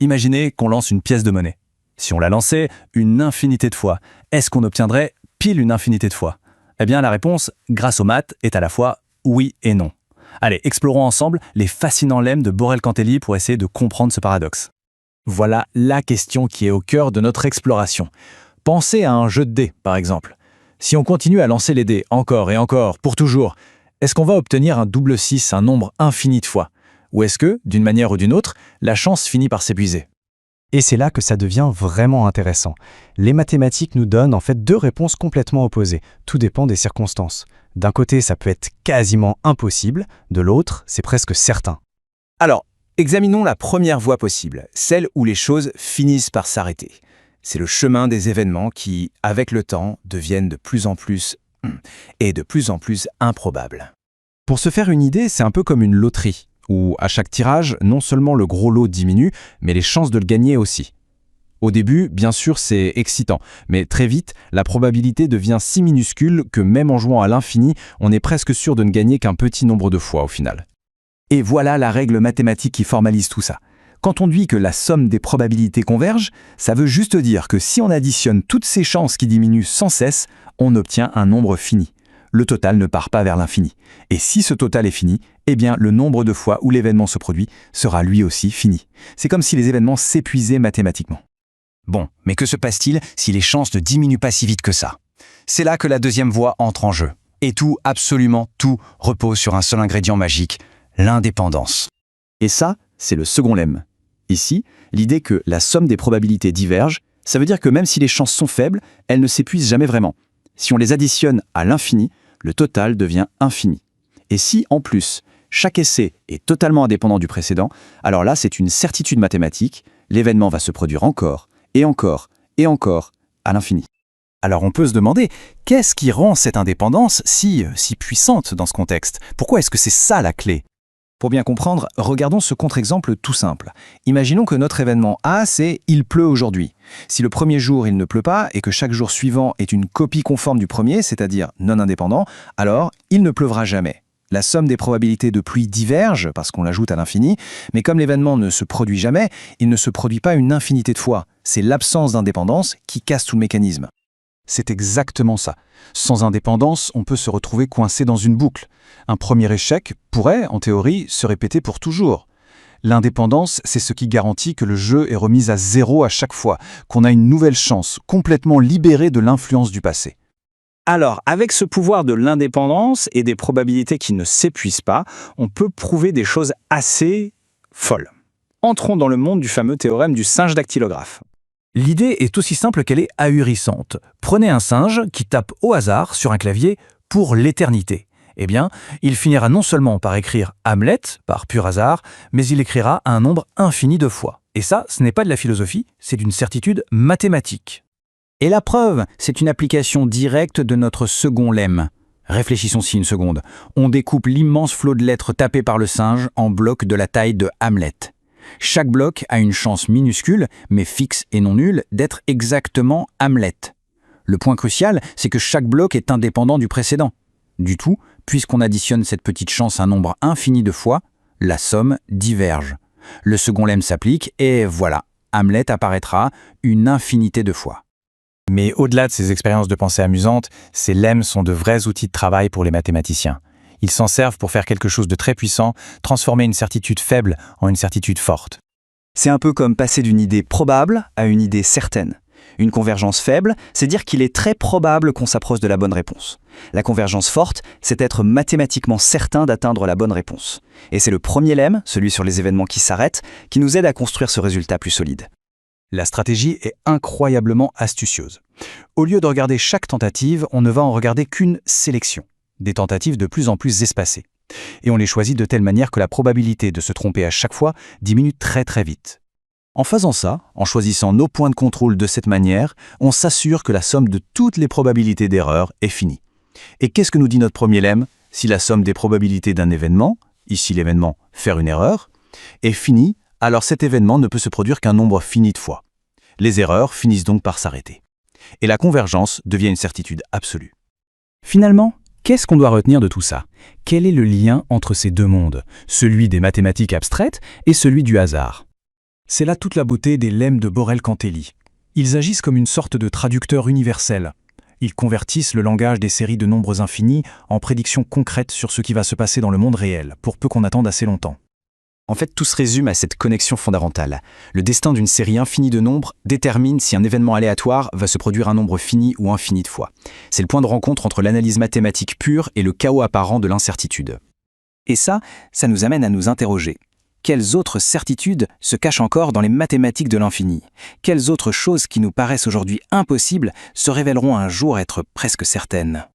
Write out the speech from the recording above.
Imaginez qu'on lance une pièce de monnaie. Si on la lançait une infinité de fois, est-ce qu'on obtiendrait pile une infinité de fois? Eh bien, la réponse, grâce aux maths, est à la fois oui et non. Allez, explorons ensemble les fascinants lemmes de Borel-Cantelli pour essayer de comprendre ce paradoxe. Voilà la question qui est au cœur de notre exploration. Pensez à un jeu de dés, par exemple. Si on continue à lancer les dés encore et encore, pour toujours, est-ce qu'on va obtenir un double 6, un nombre infini de fois? Ou est-ce que, d'une manière ou d'une autre, la chance finit par s'épuiser? Et c'est là que ça devient vraiment intéressant. Les mathématiques nous donnent en fait deux réponses complètement opposées. Tout dépend des circonstances. D'un côté, ça peut être quasiment impossible, de l'autre, c'est presque certain. Alors, examinons la première voie possible, celle où les choses finissent par s'arrêter. C'est le chemin des événements qui, avec le temps, deviennent de plus en plus improbables. Pour se faire une idée, c'est un peu comme une loterie, où à chaque tirage, non seulement le gros lot diminue, mais les chances de le gagner aussi. Au début, bien sûr, c'est excitant, mais très vite, la probabilité devient si minuscule que même en jouant à l'infini, on est presque sûr de ne gagner qu'un petit nombre de fois au final. Et voilà la règle mathématique qui formalise tout ça. Quand on dit que la somme des probabilités converge, ça veut juste dire que si on additionne toutes ces chances qui diminuent sans cesse, on obtient un nombre fini. Le total ne part pas vers l'infini. Et si ce total est fini, eh bien le nombre de fois où l'événement se produit sera lui aussi fini. C'est comme si les événements s'épuisaient mathématiquement. Bon, mais que se passe-t-il si les chances ne diminuent pas si vite que ça? C'est là que la deuxième voie entre en jeu. Et tout, absolument tout, repose sur un seul ingrédient magique, l'indépendance. Et ça, c'est le second lemme. Ici, l'idée que la somme des probabilités diverge, ça veut dire que même si les chances sont faibles, elles ne s'épuisent jamais vraiment. Si on les additionne à l'infini, le total devient infini. Et si, en plus, chaque essai est totalement indépendant du précédent, alors là, c'est une certitude mathématique, l'événement va se produire encore, et encore, et encore, à l'infini. Alors on peut se demander, qu'est-ce qui rend cette indépendance si puissante dans ce contexte? Pourquoi est-ce que c'est ça la clé? Pour bien comprendre, regardons ce contre-exemple tout simple. Imaginons que notre événement A, c'est « il pleut aujourd'hui ». Si le premier jour il ne pleut pas et que chaque jour suivant est une copie conforme du premier, c'est-à-dire non indépendant, alors il ne pleuvra jamais. La somme des probabilités de pluie diverge parce qu'on l'ajoute à l'infini, mais comme l'événement ne se produit jamais, il ne se produit pas une infinité de fois. C'est l'absence d'indépendance qui casse tout le mécanisme. C'est exactement ça. Sans indépendance, on peut se retrouver coincé dans une boucle. Un premier échec pourrait, en théorie, se répéter pour toujours. L'indépendance, c'est ce qui garantit que le jeu est remis à zéro à chaque fois, qu'on a une nouvelle chance, complètement libérée de l'influence du passé. Alors, avec ce pouvoir de l'indépendance et des probabilités qui ne s'épuisent pas, on peut prouver des choses assez folles. Entrons dans le monde du fameux théorème du singe dactylographe. L'idée est aussi simple qu'elle est ahurissante. Prenez un singe qui tape au hasard sur un clavier pour l'éternité. Eh bien, il finira non seulement par écrire Hamlet, par pur hasard, mais il écrira un nombre infini de fois. Et ça, ce n'est pas de la philosophie, c'est d'une certitude mathématique. Et la preuve, c'est une application directe de notre second lemme. Réfléchissons-y une seconde. On découpe l'immense flot de lettres tapées par le singe en blocs de la taille de Hamlet. Chaque bloc a une chance minuscule, mais fixe et non nulle, d'être exactement Hamlet. Le point crucial, c'est que chaque bloc est indépendant du précédent. Du tout, puisqu'on additionne cette petite chance un nombre infini de fois, la somme diverge. Le second lemme s'applique et voilà, Hamlet apparaîtra une infinité de fois. Mais au-delà de ces expériences de pensée amusantes, ces lemmes sont de vrais outils de travail pour les mathématiciens. Ils s'en servent pour faire quelque chose de très puissant, transformer une certitude faible en une certitude forte. C'est un peu comme passer d'une idée probable à une idée certaine. Une convergence faible, c'est dire qu'il est très probable qu'on s'approche de la bonne réponse. La convergence forte, c'est être mathématiquement certain d'atteindre la bonne réponse. Et c'est le premier lemme, celui sur les événements qui s'arrêtent, qui nous aide à construire ce résultat plus solide. La stratégie est incroyablement astucieuse. Au lieu de regarder chaque tentative, on ne va en regarder qu'une sélection. Des tentatives de plus en plus espacées. Et on les choisit de telle manière que la probabilité de se tromper à chaque fois diminue très très vite. En faisant ça, en choisissant nos points de contrôle de cette manière, on s'assure que la somme de toutes les probabilités d'erreur est finie. Et qu'est-ce que nous dit notre premier lemme? Si la somme des probabilités d'un événement, ici l'événement faire une erreur, est finie, alors cet événement ne peut se produire qu'un nombre fini de fois. Les erreurs finissent donc par s'arrêter. Et la convergence devient une certitude absolue. Finalement, qu'est-ce qu'on doit retenir de tout ça? Quel est le lien entre ces deux mondes, celui des mathématiques abstraites et celui du hasard? C'est là toute la beauté des lemmes de Borel-Cantelli. Ils agissent comme une sorte de traducteur universel. Ils convertissent le langage des séries de nombres infinis en prédictions concrètes sur ce qui va se passer dans le monde réel, pour peu qu'on attende assez longtemps. En fait, tout se résume à cette connexion fondamentale. Le destin d'une série infinie de nombres détermine si un événement aléatoire va se produire un nombre fini ou infini de fois. C'est le point de rencontre entre l'analyse mathématique pure et le chaos apparent de l'incertitude. Et ça nous amène à nous interroger. Quelles autres certitudes se cachent encore dans les mathématiques de l'infini? Quelles autres choses qui nous paraissent aujourd'hui impossibles se révéleront un jour être presque certaines?